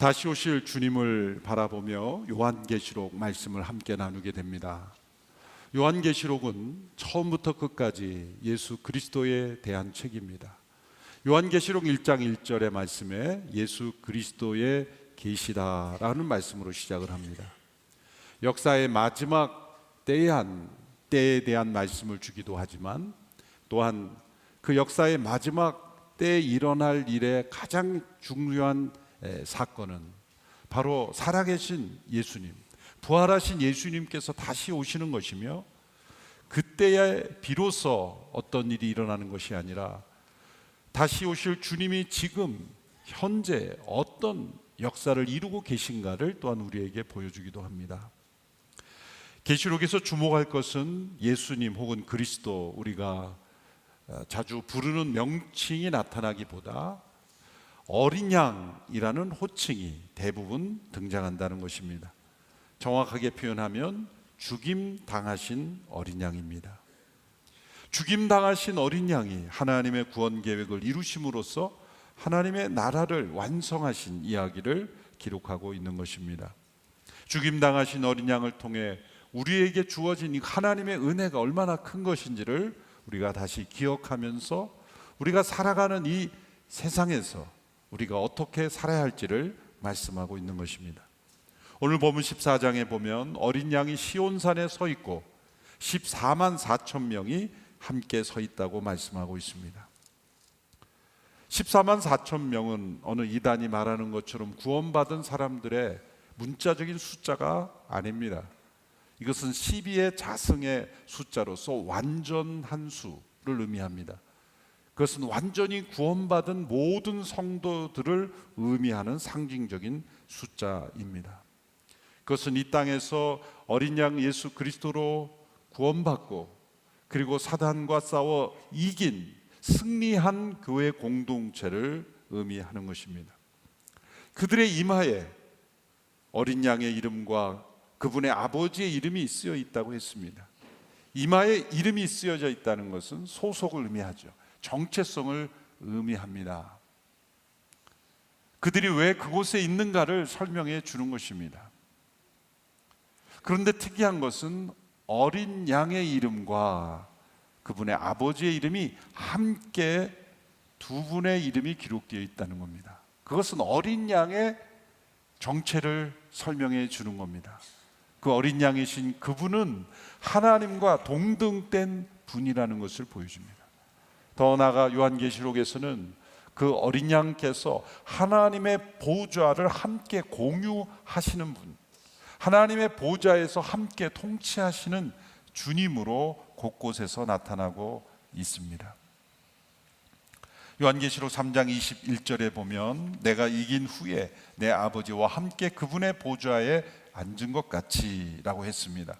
다시 오실 주님을 바라보며 요한계시록 말씀을 함께 나누게 됩니다. 요한계시록은 처음부터 끝까지 예수 그리스도에 대한 책입니다. 요한계시록 1장 1절의 말씀에 예수 그리스도의 계시다라는 말씀으로 시작을 합니다. 역사의 마지막 때에 대한 말씀을 주기도 하지만 또한 그 역사의 마지막 때에 일어날 일의 가장 중요한 사건은 바로 살아계신 예수님, 부활하신 예수님께서 다시 오시는 것이며, 그때에 비로소 어떤 일이 일어나는 것이 아니라 다시 오실 주님이 지금 현재 어떤 역사를 이루고 계신가를 또한 우리에게 보여주기도 합니다. 계시록에서 주목할 것은 예수님 혹은 그리스도, 우리가 자주 부르는 명칭이 나타나기보다 어린 양이라는 호칭이 대부분 등장한다는 것입니다. 정확하게 표현하면 죽임 당하신 어린 양입니다. 죽임 당하신 어린 양이 하나님의 구원 계획을 이루심으로써 하나님의 나라를 완성하신 이야기를 기록하고 있는 것입니다. 죽임 당하신 어린 양을 통해 우리에게 주어진 이 하나님의 은혜가 얼마나 큰 것인지를 우리가 다시 기억하면서 우리가 살아가는 이 세상에서 우리가 어떻게 살아야 할지를 말씀하고 있는 것입니다. 오늘 본문 14장에 보면 어린 양이 시온산에 서 있고 14만 4천 명이 함께 서 있다고 말씀하고 있습니다. 14만 4천 명은 어느 이단이 말하는 것처럼 구원받은 사람들의 문자적인 숫자가 아닙니다. 이것은 12의 자승의 숫자로서 완전한 수를 의미합니다. 그것은 완전히 구원받은 모든 성도들을 의미하는 상징적인 숫자입니다. 그것은 이 땅에서 어린 양 예수 그리스도로 구원받고 그리고 사단과 싸워 이긴 승리한 교회 공동체를 의미하는 것입니다. 그들의 이마에 어린 양의 이름과 그분의 아버지의 이름이 쓰여 있다고 했습니다. 이마에 이름이 쓰여져 있다는 것은 소속을 의미하죠. 정체성을 의미합니다. 그들이 왜 그곳에 있는가를 설명해 주는 것입니다. 그런데 특이한 것은 어린 양의 이름과 그분의 아버지의 이름이 함께 두 분의 이름이 기록되어 있다는 겁니다. 그것은 어린 양의 정체를 설명해 주는 겁니다. 그 어린 양이신 그분은 하나님과 동등된 분이라는 것을 보여줍니다. 더 나아가 요한계시록에서는 그 어린 양께서 하나님의 보좌를 함께 공유하시는 분, 하나님의 보좌에서 함께 통치하시는 주님으로 곳곳에서 나타나고 있습니다. 요한계시록 3장 21절에 보면 내가 이긴 후에 내 아버지와 함께 그분의 보좌에 앉은 것 같이 라고 했습니다.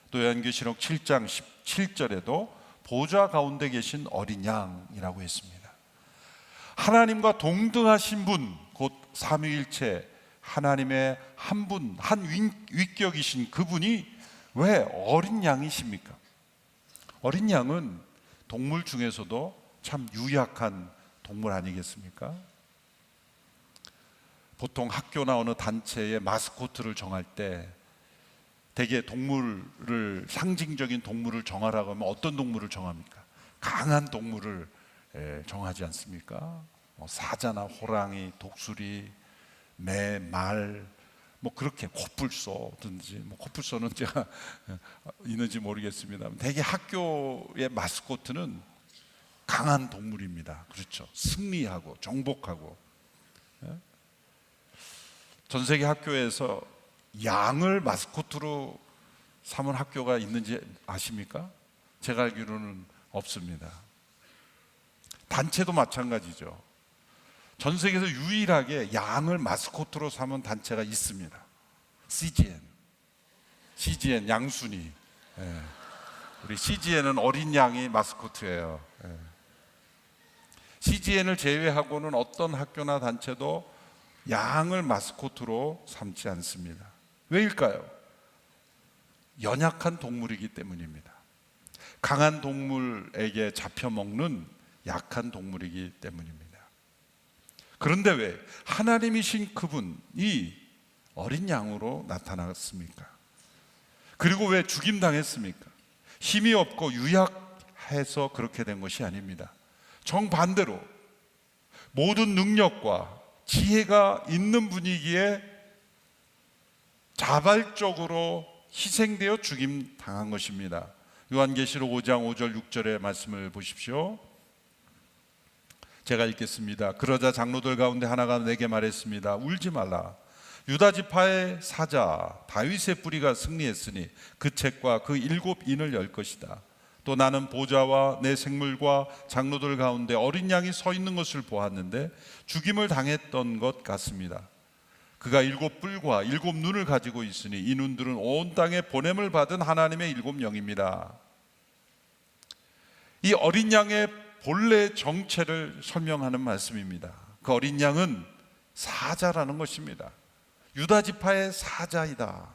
또 요한계시록 7장 17절에도 보좌 가운데 계신 어린 양이라고 했습니다. 하나님과 동등하신 분, 곧 삼위일체 하나님의 한 분, 한 위격이신 그분이 왜 어린 양이십니까? 어린 양은 동물 중에서도 참 유약한 동물 아니겠습니까? 보통 학교나 어느 단체의 마스코트를 정할 때 대개 동물을, 상징적인 동물을 정하라고 하면 어떤 동물을 정합니까? 강한 동물을 정하지 않습니까? 사자나 호랑이, 독수리, 매, 말, 그렇게 코뿔소든지, 코뿔소는 제가 있는지 모르겠습니다. 대개 학교의 마스코트는 강한 동물입니다. 그렇죠? 승리하고 정복하고. 전 세계 학교에서 양을 마스코트로 삼은 학교가 있는지 아십니까? 제가 알기로는 없습니다. 단체도 마찬가지죠. 전 세계에서 유일하게 양을 마스코트로 삼은 단체가 있습니다. CGN 양순이. 우리 CGN은 어린 양이 마스코트예요. CGN을 제외하고는 어떤 학교나 단체도 양을 마스코트로 삼지 않습니다. 왜일까요? 연약한 동물이기 때문입니다. 강한 동물에게 잡혀먹는 약한 동물이기 때문입니다. 그런데 왜 하나님이신 그분이 어린 양으로 나타났습니까? 그리고 왜 죽임당했습니까? 힘이 없고 유약해서 그렇게 된 것이 아닙니다. 정반대로 모든 능력과 지혜가 있는 분이기에 자발적으로 희생되어 죽임당한 것입니다. 요한계시록 5장 5절 6절의 말씀을 보십시오. 제가 읽겠습니다. 그러자 장로들 가운데 하나가 내게 말했습니다. 울지 말라. 유다 지파의 사자 다윗의 뿌리가 승리했으니 그 책과 그 7인을 열 것이다. 또 나는 보좌와 내 생물과 장로들 가운데 어린 양이 서 있는 것을 보았는데 죽임을 당했던 것 같습니다. 그가 7뿔과 7눈을 가지고 있으니 이 눈들은 온 땅에 보냄을 받은 하나님의 7영입니다. 이 어린 양의 본래 정체를 설명하는 말씀입니다. 그 어린 양은 사자라는 것입니다. 유다 지파의 사자이다.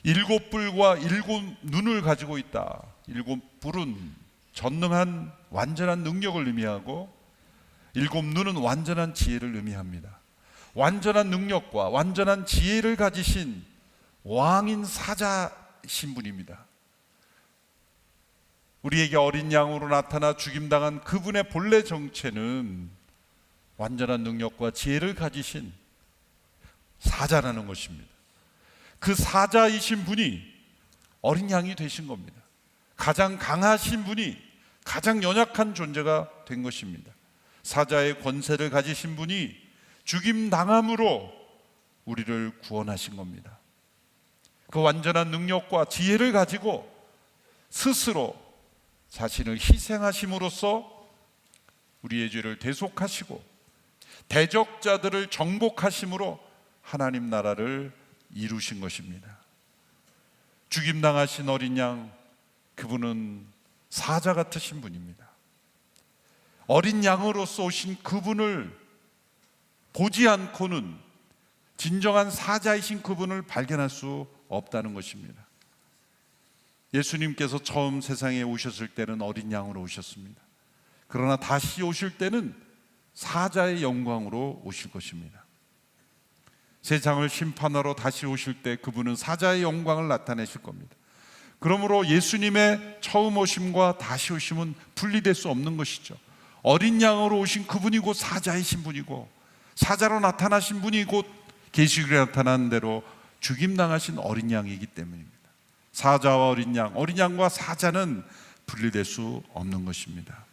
7뿔과 7눈을 가지고 있다. 7뿔은 전능한 완전한 능력을 의미하고 7눈은 완전한 지혜를 의미합니다. 완전한 능력과 완전한 지혜를 가지신 왕인 사자신 분입니다. 우리에게 어린 양으로 나타나 죽임당한 그분의 본래 정체는 완전한 능력과 지혜를 가지신 사자라는 것입니다. 그 사자이신 분이 어린 양이 되신 겁니다. 가장 강하신 분이 가장 연약한 존재가 된 것입니다. 사자의 권세를 가지신 분이 죽임당함으로 우리를 구원하신 겁니다. 그 완전한 능력과 지혜를 가지고 스스로 자신을 희생하심으로써 우리의 죄를 대속하시고 대적자들을 정복하심으로 하나님 나라를 이루신 것입니다. 죽임당하신 어린 양, 그분은 사자 같으신 분입니다. 어린 양으로서 오신 그분을 보지 않고는 진정한 사자이신 그분을 발견할 수 없다는 것입니다. 예수님께서 처음 세상에 오셨을 때는 어린 양으로 오셨습니다. 그러나 다시 오실 때는 사자의 영광으로 오실 것입니다. 세상을 심판하러 다시 오실 때 그분은 사자의 영광을 나타내실 겁니다. 그러므로 예수님의 처음 오심과 다시 오심은 분리될 수 없는 것이죠. 어린 양으로 오신 그분이 곧 사자이신 분이고, 사자로 나타나신 분이 곧 계시록에 나타난 대로 죽임당하신 어린 양이기 때문입니다. 사자와 어린 양과 사자는 분리될 수 없는 것입니다.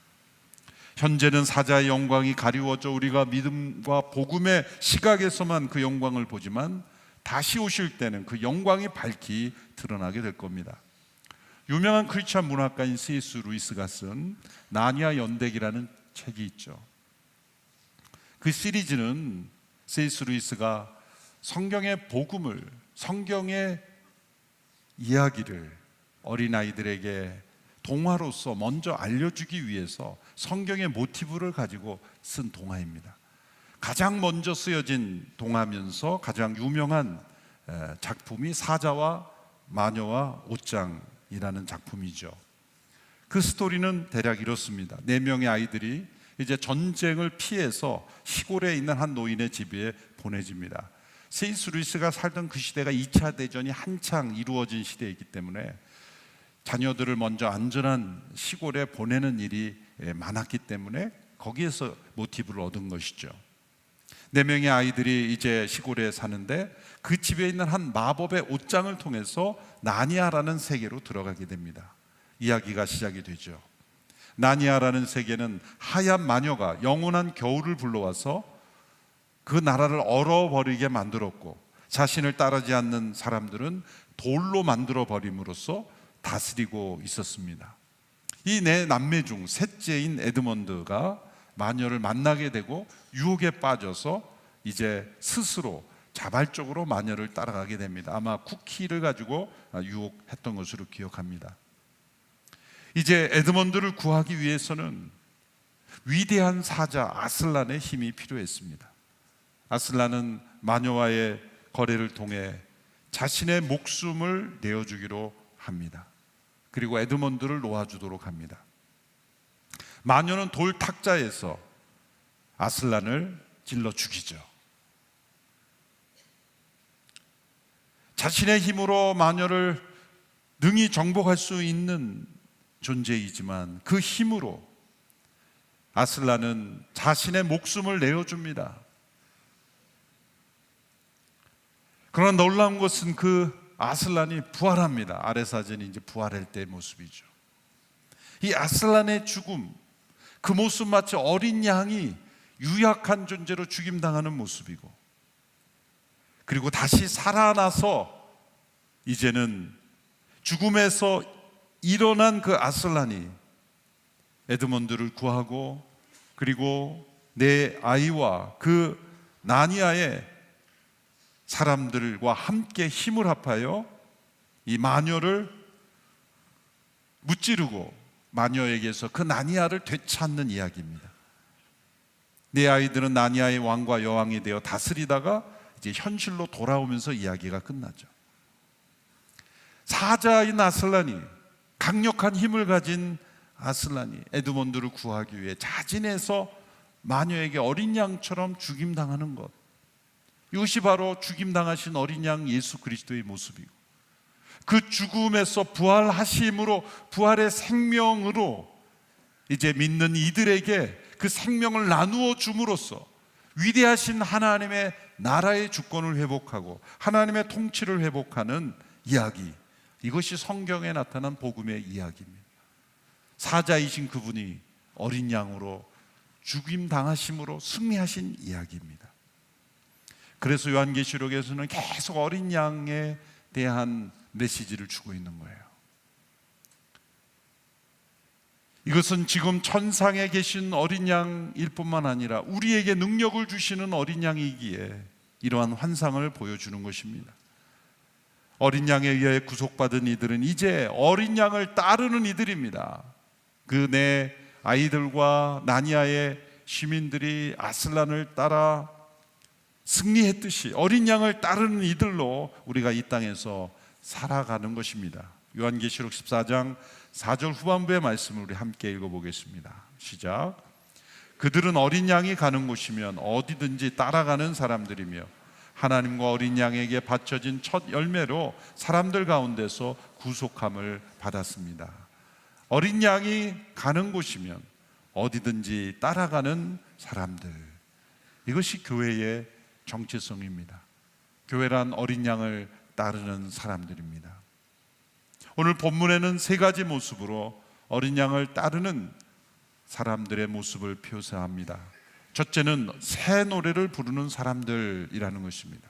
현재는 사자의 영광이 가리워져 우리가 믿음과 복음의 시각에서만 그 영광을 보지만 다시 오실 때는 그 영광이 밝히 드러나게 될 겁니다. 유명한 크리스천 문학가인 C.S. 루이스가 쓴 나니아 연대기라는 책이 있죠. 그 시리즈는 C.S. 루이스가 성경의 복음을, 성경의 이야기를 어린아이들에게 동화로서 먼저 알려주기 위해서 성경의 모티브를 가지고 쓴 동화입니다. 가장 먼저 쓰여진 동화면서 가장 유명한 작품이 사자와 마녀와 옷장이라는 작품이죠. 그 스토리는 대략 이렇습니다. 4명의 아이들이 이제 전쟁을 피해서 시골에 있는 한 노인의 집에 보내집니다. C.S. 루이스가 살던 그 시대가 2차 대전이 한창 이루어진 시대이기 때문에 자녀들을 먼저 안전한 시골에 보내는 일이 많았기 때문에 거기에서 모티브를 얻은 것이죠. 4명의 아이들이 이제 시골에 사는데 그 집에 있는 한 마법의 옷장을 통해서 나니아라는 세계로 들어가게 됩니다. 이야기가 시작이 되죠. 나니아라는 세계는 하얀 마녀가 영원한 겨울을 불러와서 그 나라를 얼어버리게 만들었고, 자신을 따르지 않는 사람들은 돌로 만들어 버림으로써 다스리고 있었습니다. 이 4남매 중 셋째인 에드먼드가 마녀를 만나게 되고 유혹에 빠져서 이제 스스로 자발적으로 마녀를 따라가게 됩니다. 아마 쿠키를 가지고 유혹했던 것으로 기억합니다. 이제 에드먼드를 구하기 위해서는 위대한 사자 아슬란의 힘이 필요했습니다. 아슬란은 마녀와의 거래를 통해 자신의 목숨을 내어주기로 합니다. 그리고 에드먼드를 놓아주도록 합니다. 마녀는 돌 탁자에서 아슬란을 찔러 죽이죠. 자신의 힘으로 마녀를 능히 정복할 수 있는 존재이지만 그 힘으로 아슬란은 자신의 목숨을 내어줍니다. 그러나 놀라운 것은 그 아슬란이 부활합니다. 아래 사진이 이제 부활할 때의 모습이죠. 이 아슬란의 죽음, 그 모습 마치 어린 양이 유약한 존재로 죽임당하는 모습이고, 그리고 다시 살아나서 이제는 죽음에서 일어난 그 아슬란이 에드먼드를 구하고, 그리고 내 아이와 그 나니아의 사람들과 함께 힘을 합하여 이 마녀를 무찌르고 마녀에게서 그 나니아를 되찾는 이야기입니다. 내 아이들은 나니아의 왕과 여왕이 되어 다스리다가 이제 현실로 돌아오면서 이야기가 끝나죠. 사자인 아슬란이, 강력한 힘을 가진 아슬란이 에드먼드를 구하기 위해 자진해서 마녀에게 어린 양처럼 죽임당하는 것, 이것이 바로 죽임당하신 어린 양 예수 그리스도의 모습이고, 그 죽음에서 부활하심으로, 부활의 생명으로 이제 믿는 이들에게 그 생명을 나누어 줌으로써 위대하신 하나님의 나라의 주권을 회복하고 하나님의 통치를 회복하는 이야기, 이것이 성경에 나타난 복음의 이야기입니다. 사자이신 그분이 어린 양으로 죽임당하심으로 승리하신 이야기입니다. 그래서 요한계시록에서는 계속 어린 양에 대한 메시지를 주고 있는 거예요. 이것은 지금 천상에 계신 어린 양일 뿐만 아니라 우리에게 능력을 주시는 어린 양이기에 이러한 환상을 보여주는 것입니다. 어린 양에 의해 구속받은 이들은 이제 어린 양을 따르는 이들입니다. 그 내 아이들과 나니아의 시민들이 아슬란을 따라 승리했듯이 어린 양을 따르는 이들로 우리가 이 땅에서 살아가는 것입니다. 요한계시록 14장 4절 후반부의 말씀을 우리 함께 읽어보겠습니다. 시작. 그들은 어린 양이 가는 곳이면 어디든지 따라가는 사람들이며 하나님과 어린 양에게 바쳐진 첫 열매로 사람들 가운데서 구속함을 받았습니다. 어린 양이 가는 곳이면 어디든지 따라가는 사람들, 이것이 교회의 정체성입니다. 교회란 어린 양을 따르는 사람들입니다. 오늘 본문에는 세 가지 모습으로 어린 양을 따르는 사람들의 모습을 표사합니다. 첫째는 새 노래를 부르는 사람들이라는 것입니다.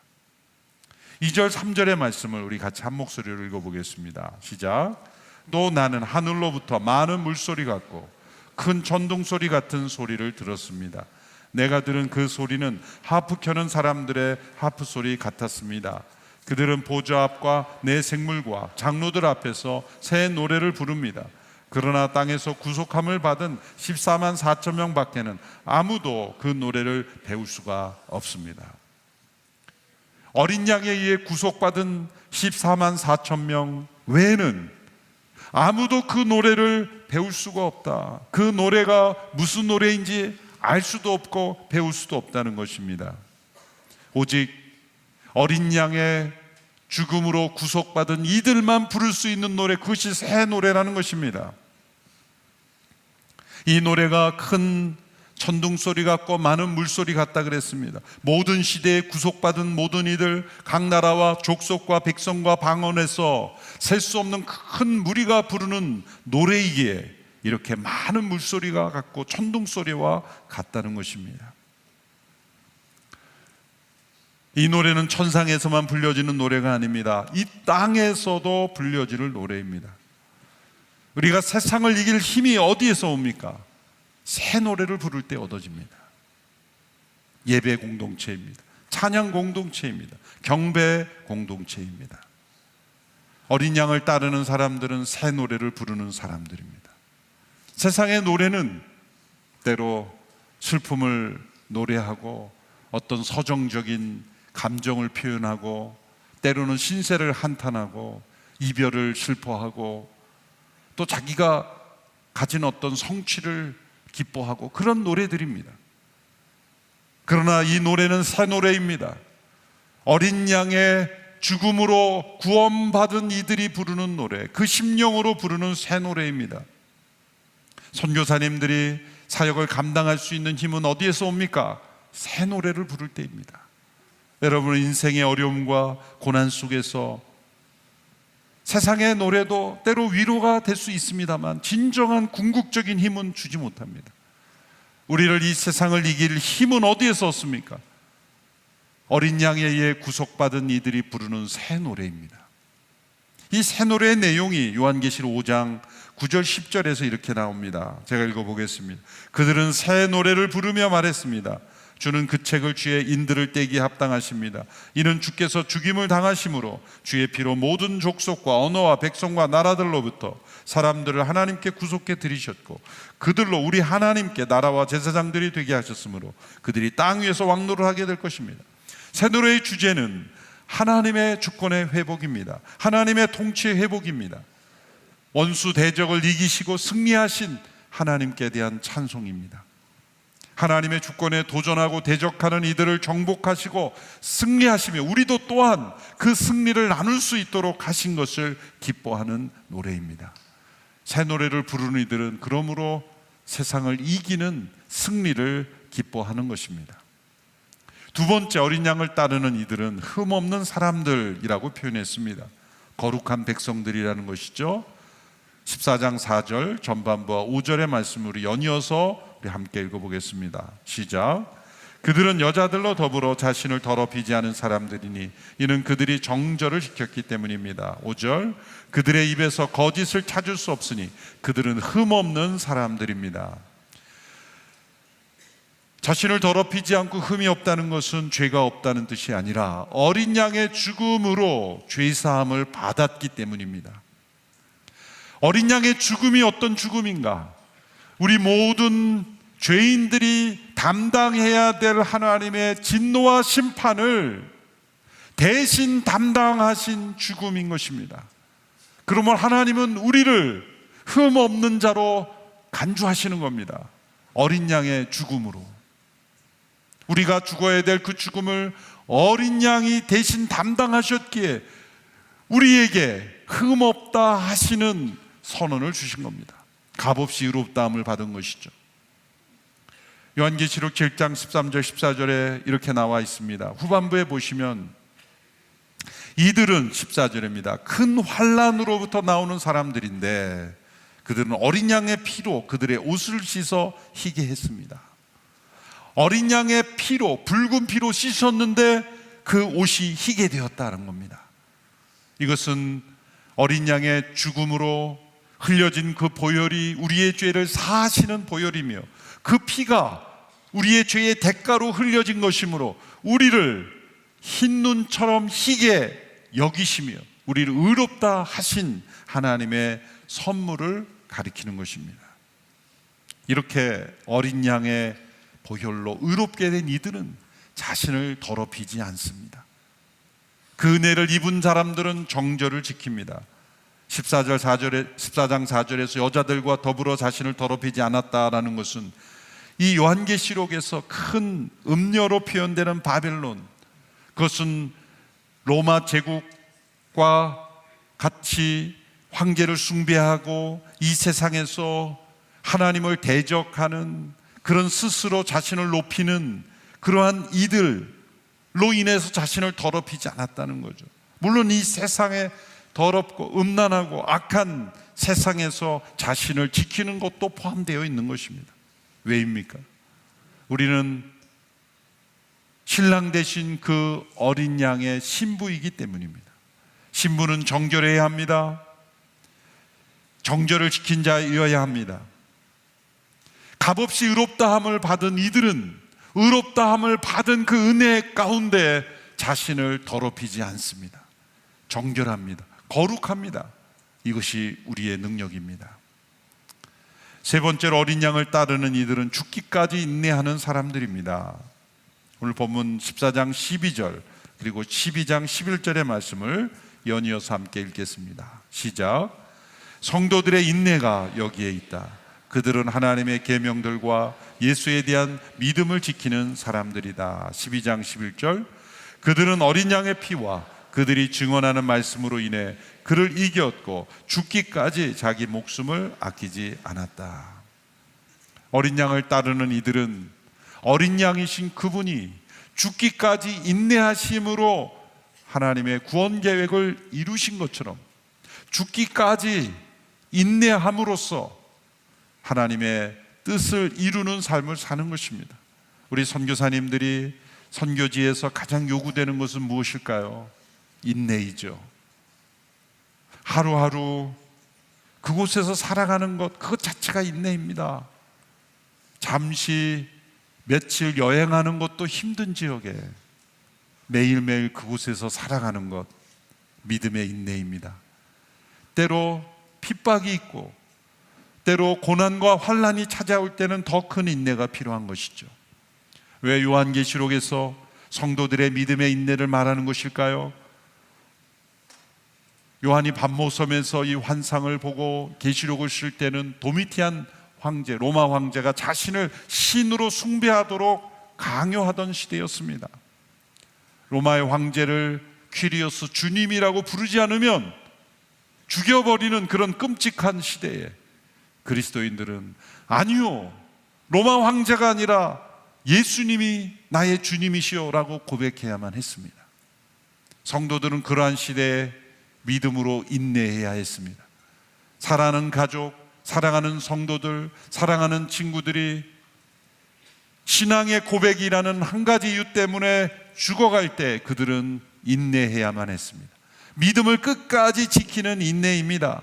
2절 3절의 말씀을 우리 같이 한 목소리로 읽어보겠습니다. 시작. 또 나는 하늘로부터 많은 물소리 같고 큰 천둥소리 같은 소리를 들었습니다. 내가 들은 그 소리는 하프 켜는 사람들의 하프 소리 같았습니다. 그들은 보좌 앞과 내 생물과 장로들 앞에서 새 노래를 부릅니다. 그러나 땅에서 구속함을 받은 14만 4천 명 밖에는 아무도 그 노래를 배울 수가 없습니다. 어린 양에 의해 구속받은 14만 4천 명 외에는 아무도 그 노래를 배울 수가 없다. 그 노래가 무슨 노래인지 알 수도 없고 배울 수도 없다는 것입니다. 오직 어린 양의 죽음으로 구속받은 이들만 부를 수 있는 노래, 그것이 새 노래라는 것입니다. 이 노래가 큰 천둥소리 같고 많은 물소리 같다 그랬습니다. 모든 시대에 구속받은 모든 이들, 각 나라와 족속과 백성과 방언에서 셀 수 없는 큰 무리가 부르는 노래이기에 이렇게 많은 물소리가 같고 천둥소리와 같다는 것입니다. 이 노래는 천상에서만 불려지는 노래가 아닙니다. 이 땅에서도 불려질 노래입니다. 우리가 세상을 이길 힘이 어디에서 옵니까? 새 노래를 부를 때 얻어집니다. 예배 공동체입니다. 찬양 공동체입니다. 경배 공동체입니다. 어린 양을 따르는 사람들은 새 노래를 부르는 사람들입니다. 세상의 노래는 때로 슬픔을 노래하고 어떤 서정적인 감정을 표현하고 때로는 신세를 한탄하고 이별을 슬퍼하고 또 자기가 가진 어떤 성취를 기뻐하고 그런 노래들입니다. 그러나 이 노래는 새 노래입니다. 어린 양의 죽음으로 구원받은 이들이 부르는 노래, 그 심령으로 부르는 새 노래입니다. 선교사님들이 사역을 감당할 수 있는 힘은 어디에서 옵니까? 새 노래를 부를 때입니다. 여러분은 인생의 어려움과 고난 속에서 세상의 노래도 때로 위로가 될 수 있습니다만 진정한 궁극적인 힘은 주지 못합니다. 우리를 이 세상을 이길 힘은 어디에서 얻습니까? 어린 양에 의해 구속받은 이들이 부르는 새 노래입니다. 이 새 노래의 내용이 요한계시록 5장 9절 10절에서 이렇게 나옵니다. 제가 읽어보겠습니다. 그들은 새 노래를 부르며 말했습니다. 주는 그 책을 주의 인들을 떼기에 합당하십니다. 이는 주께서 죽임을 당하심으로 주의 피로 모든 족속과 언어와 백성과 나라들로부터 사람들을 하나님께 구속해 드리셨고 그들로 우리 하나님께 나라와 제사장들이 되게 하셨으므로 그들이 땅 위에서 왕노를 하게 될 것입니다. 새 노래의 주제는 하나님의 주권의 회복입니다. 하나님의 통치의 회복입니다. 원수 대적을 이기시고 승리하신 하나님께 대한 찬송입니다. 하나님의 주권에 도전하고 대적하는 이들을 정복하시고 승리하시며 우리도 또한 그 승리를 나눌 수 있도록 하신 것을 기뻐하는 노래입니다. 새 노래를 부르는 이들은 그러므로 세상을 이기는 승리를 기뻐하는 것입니다. 두 번째, 어린 양을 따르는 이들은 흠없는 사람들이라고 표현했습니다. 거룩한 백성들이라는 것이죠. 14장 4절 전반부와 5절의 말씀으로 연이어서 우리 함께 읽어보겠습니다. 시작. 그들은 여자들로 더불어 자신을 더럽히지 않은 사람들이니 이는 그들이 정절을 지켰기 때문입니다. 5절. 그들의 입에서 거짓을 찾을 수 없으니 그들은 흠없는 사람들입니다. 자신을 더럽히지 않고 흠이 없다는 것은 죄가 없다는 뜻이 아니라 어린 양의 죽음으로 죄사함을 받았기 때문입니다. 어린 양의 죽음이 어떤 죽음인가? 우리 모든 죄인들이 담당해야 될 하나님의 진노와 심판을 대신 담당하신 죽음인 것입니다. 그러면 하나님은 우리를 흠 없는 자로 간주하시는 겁니다. 어린 양의 죽음으로. 우리가 죽어야 될 그 죽음을 어린 양이 대신 담당하셨기에 우리에게 흠없다 하시는 선언을 주신 겁니다. 값없이 의롭다함을 받은 것이죠. 요한계시록 7장 13절 14절에 이렇게 나와 있습니다. 후반부에 보시면 이들은 14절입니다. 큰 환난으로부터 나오는 사람들인데 그들은 어린 양의 피로 그들의 옷을 씻어 희게 했습니다. 어린 양의 피로, 붉은 피로 씻었는데 그 옷이 희게 되었다는 겁니다. 이것은 어린 양의 죽음으로 흘려진 그 보혈이 우리의 죄를 사하시는 보혈이며 그 피가 우리의 죄의 대가로 흘려진 것이므로 우리를 흰 눈처럼 희게 여기시며 우리를 의롭다 하신 하나님의 선물을 가리키는 것입니다. 이렇게 어린 양의 보혈로 의롭게 된 이들은 자신을 더럽히지 않습니다. 그 은혜를 입은 사람들은 정절을 지킵니다. 14장 4절에서 여자들과 더불어 자신을 더럽히지 않았다라는 것은 이 요한계시록에서 큰 음녀로 표현되는 바벨론, 그것은 로마 제국과 같이 황제를 숭배하고 이 세상에서 하나님을 대적하는 그런 스스로 자신을 높이는 그러한 이들로 인해서 자신을 더럽히지 않았다는 거죠. 물론 이 세상에 더럽고 음란하고 악한 세상에서 자신을 지키는 것도 포함되어 있는 것입니다. 왜입니까? 우리는 신랑 되신 그 어린 양의 신부이기 때문입니다. 신부는 정결해야 합니다. 정결을 지킨 자여야 합니다. 값없이 의롭다함을 받은 이들은 의롭다함을 받은 그 은혜 가운데 자신을 더럽히지 않습니다. 정결합니다. 거룩합니다. 이것이 우리의 능력입니다. 세 번째로 어린 양을 따르는 이들은 죽기까지 인내하는 사람들입니다. 오늘 본문 14장 12절 그리고 12장 11절의 말씀을 연이어서 함께 읽겠습니다. 시작. 성도들의 인내가 여기에 있다. 그들은 하나님의 계명들과 예수에 대한 믿음을 지키는 사람들이다. 12장 11절. 그들은 어린 양의 피와 그들이 증언하는 말씀으로 인해 그를 이겼고 죽기까지 자기 목숨을 아끼지 않았다. 어린 양을 따르는 이들은 어린 양이신 그분이 죽기까지 인내하심으로 하나님의 구원 계획을 이루신 것처럼 죽기까지 인내함으로써 하나님의 뜻을 이루는 삶을 사는 것입니다. 우리 선교사님들이 선교지에서 가장 요구되는 것은 무엇일까요? 인내이죠. 하루하루 그곳에서 살아가는 것, 그것 자체가 인내입니다. 잠시 며칠 여행하는 것도 힘든 지역에 매일매일 그곳에서 살아가는 것, 믿음의 인내입니다. 때로 핍박이 있고 때로 고난과 환난이 찾아올 때는 더 큰 인내가 필요한 것이죠. 왜 요한계시록에서 성도들의 믿음의 인내를 말하는 것일까요? 요한이 밤모섬에서 이 환상을 보고 계시록을 쓸 때는 도미티안 황제, 로마 황제가 자신을 신으로 숭배하도록 강요하던 시대였습니다. 로마의 황제를 퀴리오스 주님이라고 부르지 않으면 죽여버리는 그런 끔찍한 시대에 그리스도인들은 아니요, 로마 황제가 아니라 예수님이 나의 주님이시오 라고 고백해야만 했습니다. 성도들은 그러한 시대에 믿음으로 인내해야 했습니다. 사랑하는 가족, 사랑하는 성도들, 사랑하는 친구들이 신앙의 고백이라는 한 가지 이유 때문에 죽어갈 때 그들은 인내해야만 했습니다. 믿음을 끝까지 지키는 인내입니다.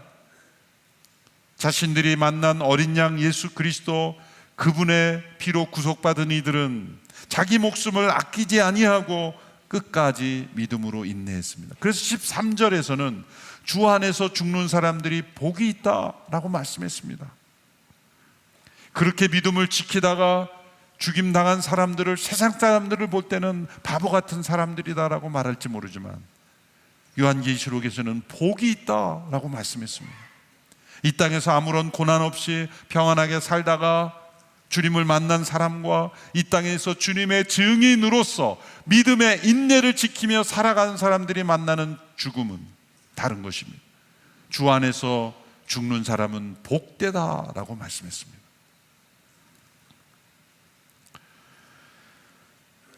자신들이 만난 어린 양 예수 그리스도, 그분의 피로 구속받은 이들은 자기 목숨을 아끼지 아니하고 끝까지 믿음으로 인내했습니다. 그래서 13절에서는 주 안에서 죽는 사람들이 복이 있다라고 말씀했습니다. 그렇게 믿음을 지키다가 죽임당한 사람들을, 세상 사람들을 볼 때는 바보 같은 사람들이다라고 말할지 모르지만 요한계시록에서는 복이 있다라고 말씀했습니다. 이 땅에서 아무런 고난 없이 평안하게 살다가 주님을 만난 사람과 이 땅에서 주님의 증인으로서 믿음의 인내를 지키며 살아가는 사람들이 만나는 죽음은 다른 것입니다. 주 안에서 죽는 사람은 복되다라고 말씀했습니다.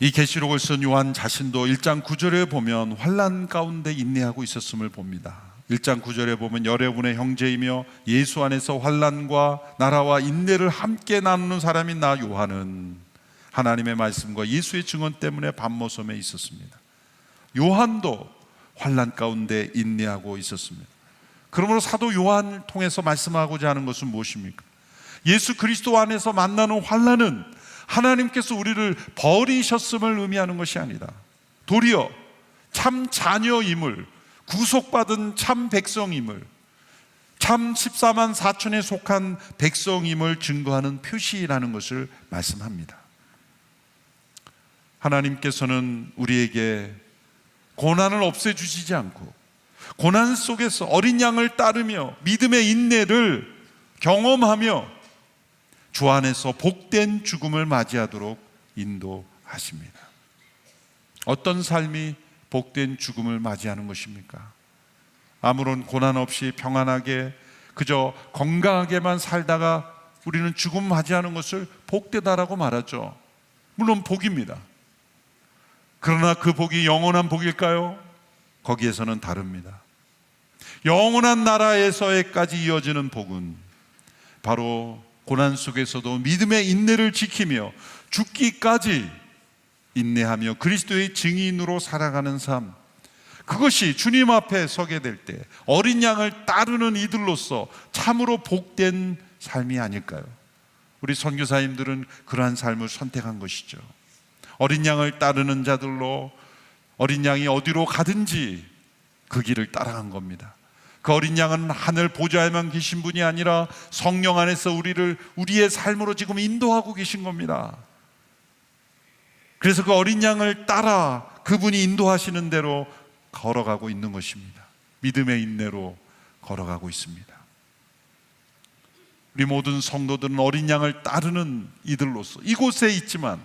이 계시록을 쓴 요한 자신도 1장 9절에 보면 환난 가운데 인내하고 있었음을 봅니다. 1장 9절에 보면 여러분의 형제이며 예수 안에서 환난과 나라와 인내를 함께 나누는 사람인 나 요한은 하나님의 말씀과 예수의 증언 때문에 밤모섬에 있었습니다. 요한도 환난 가운데 인내하고 있었습니다. 그러므로 사도 요한을 통해서 말씀하고자 하는 것은 무엇입니까? 예수 그리스도 안에서 만나는 환난은 하나님께서 우리를 버리셨음을 의미하는 것이 아니다. 도리어 참 자녀임을, 구속받은 참 백성임을, 참 14만 4천에 속한 백성임을 증거하는 표시라는 것을 말씀합니다. 하나님께서는 우리에게 고난을 없애주시지 않고 고난 속에서 어린 양을 따르며 믿음의 인내를 경험하며 주 안에서 복된 죽음을 맞이하도록 인도하십니다. 어떤 삶이 복된 죽음을 맞이하는 것입니까? 아무런 고난 없이 평안하게 그저 건강하게만 살다가 우리는 죽음 맞이하는 것을 복되다라고 말하죠. 물론 복입니다. 그러나 그 복이 영원한 복일까요? 거기에서는 다릅니다. 영원한 나라에서까지 이어지는 복은 바로 고난 속에서도 믿음의 인내를 지키며 죽기까지 인내하며 그리스도의 증인으로 살아가는 삶, 그것이 주님 앞에 서게 될 때 어린 양을 따르는 이들로서 참으로 복된 삶이 아닐까요? 우리 선교사님들은 그러한 삶을 선택한 것이죠. 어린 양을 따르는 자들로 어린 양이 어디로 가든지 그 길을 따라간 겁니다. 그 어린 양은 하늘 보좌에만 계신 분이 아니라 성령 안에서 우리의 삶으로 지금 인도하고 계신 겁니다. 그래서 그 어린 양을 따라 그분이 인도하시는 대로 걸어가고 있는 것입니다. 믿음의 인내로 걸어가고 있습니다. 우리 모든 성도들은 어린 양을 따르는 이들로서 이곳에 있지만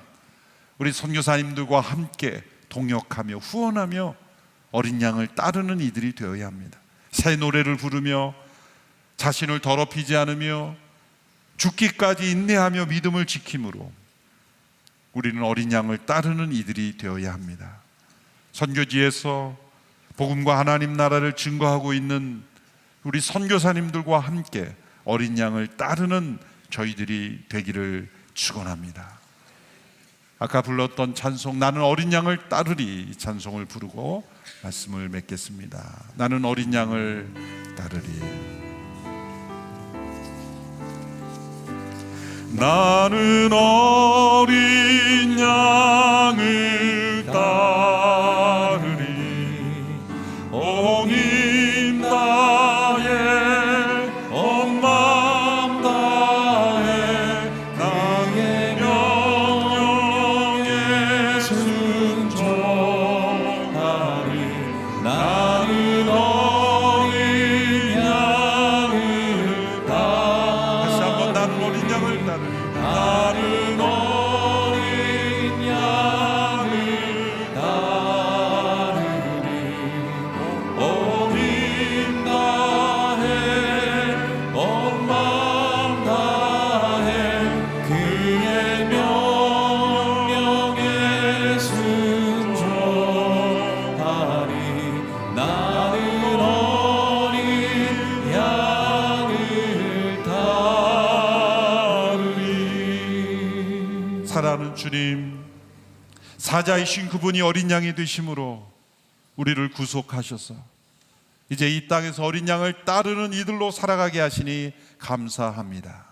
우리 선교사님들과 함께 동역하며 후원하며 어린 양을 따르는 이들이 되어야 합니다. 새 노래를 부르며 자신을 더럽히지 않으며 죽기까지 인내하며 믿음을 지킴으로 우리는 어린 양을 따르는 이들이 되어야 합니다. 선교지에서 복음과 하나님 나라를 증거하고 있는 우리 선교사님들과 함께 어린 양을 따르는 저희들이 되기를 축원합니다. 아까 불렀던 찬송 나는 어린 양을 따르리, 이 찬송을 부르고 말씀을 맺겠습니다. 나는 어린 양을 따르리. 나는 어린 양을 따르리 온 힘 다해 온 마음 다해 나의 명령에 순종하리 나는 어린 양을 따르리. 다시 한번 나는 어린 양을 따르리. 나는 어린 양을 따르리 온 힘 다해 온 마음 다해 그의 명령에 순종하리 나는 어린 양을 따르리. 사랑하는 주님, 사자이신 그분이 어린 양이 되심으로 우리를 구속하셔서 이제 이 땅에서 어린 양을 따르는 이들로 살아가게 하시니 감사합니다.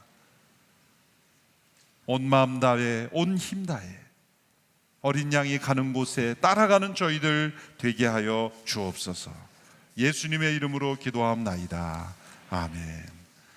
온 마음 다해 온 힘 다해 어린 양이 가는 곳에 따라가는 저희들 되게 하여 주옵소서. 예수님의 이름으로 기도하옵나이다. 아멘.